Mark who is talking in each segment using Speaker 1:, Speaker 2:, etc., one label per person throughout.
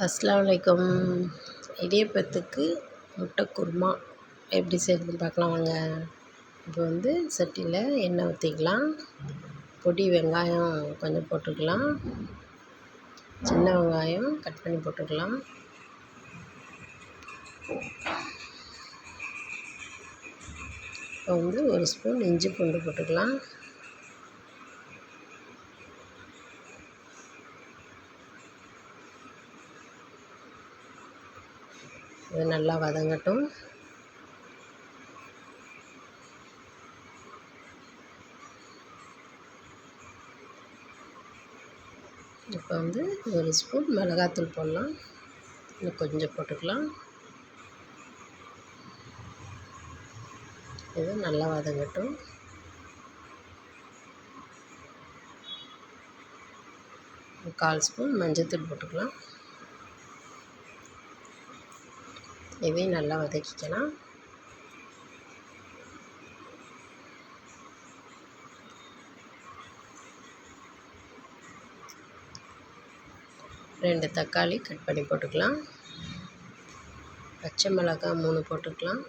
Speaker 1: அஸ்ஸலாமு அலைக்கும். இடியப்பத்துக்கு முட்டை குருமா எப்படி செய்கிறதுன்னு பார்க்கலாம் வாங்க. இப்போ வந்து சட்டியில் எண்ணெய் ஊற்றிக்கலாம். பொடி வெங்காயம் கொஞ்சம் போட்டுக்கலாம். சின்ன வெங்காயம் கட் பண்ணி போட்டுக்கலாம். இப்போ வந்து ஒரு ஸ்பூன் இஞ்சி பூண்டு போட்டுக்கலாம். இது நல்லா வதங்கட்டும். இப்போ வந்து ஒரு ஸ்பூன் மிளகாத்தூள் போடலாம். இன்னும் கொஞ்சம் போட்டுக்கலாம். இது நல்லா வதங்கட்டும். கால் ஸ்பூன் மஞ்சள்தூள் போட்டுக்கலாம். இதையும் நல்லா வதக்கிக்கலாம். ரெண்டு தக்காளி கட் பண்ணி போட்டுக்கலாம். பச்சை மிளகாய் 3 போட்டுக்கலாம்.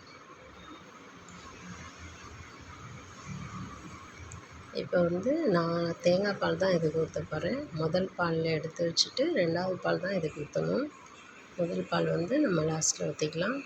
Speaker 1: இப்போ வந்து நான் தேங்காய் பால் தான் இதுக்கு ஊற்ற போகிறேன். முதல் பாலில் எடுத்து வச்சுட்டு 2வது பால் தான் இதுக்கு ஊற்றணும். முதல் பால் வந்து நம்ம லாஸ்ட்டில் ஊற்றிக்கலாம்.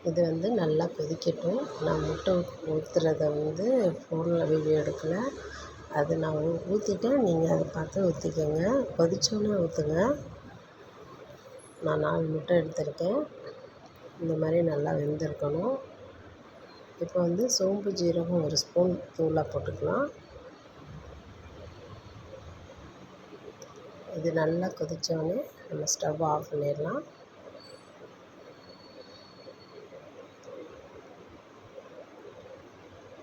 Speaker 1: இது வந்து நல்லா கொதிக்கட்டும். நான் முட்டை ஊற்றுறத வந்து ஃபோனில் வீடியோ எடுக்கலை. அது நான் ஊற்றிட்டேன். நீங்கள் அதை பார்த்து ஊற்றிக்கோங்க. கொதிச்சோன்னே ஊற்றுங்க. நான் 4 முட்டை எடுத்திருக்கேன். இந்த மாதிரி நல்லா வெந்திருக்கணும். இப்போ வந்து சோம்பு ஜீரகம் 1 ஸ்பூன் தூளாக போட்டுக்கலாம். இது நல்லா கொதித்தோடனே நம்ம ஸ்டவ் ஆஃப் பண்ணிடலாம்.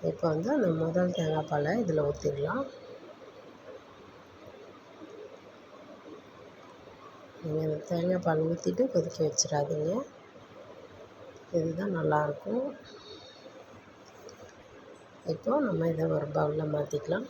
Speaker 1: இப்போ வந்து அந்த முதல் தேங்காய் பாலை இதில் ஊற்றிடலாம். நீங்கள் அந்த தேங்காய் பால் ஊற்றிட்டு கொதிக்க வச்சிடாதீங்க. இதுதான் நல்லாயிருக்கும். இப்போது நம்ம இதை ஒரு பவுலில் மாற்றிக்கலாம்.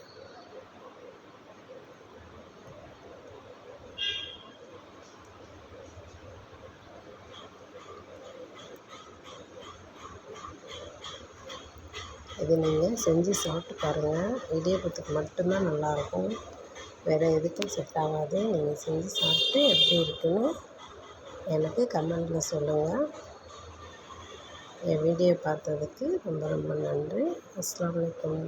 Speaker 1: இது நீங்கள் செஞ்சு சாப்பிட்டு பாருங்கள். இடியப்பத்துக்கு மட்டும்தான் நல்லாயிருக்கும். வேறு எதுக்கும் செட் ஆகாது. நீங்கள் செஞ்சு சாப்பிட்டு எப்படி இருக்குன்னு எனக்கு கமெண்டில் சொல்லுங்கள். என் வீடியோ பார்த்ததுக்கு ரொம்ப ரொம்ப நன்றி. அஸ்ஸலாமு அலைக்கும்.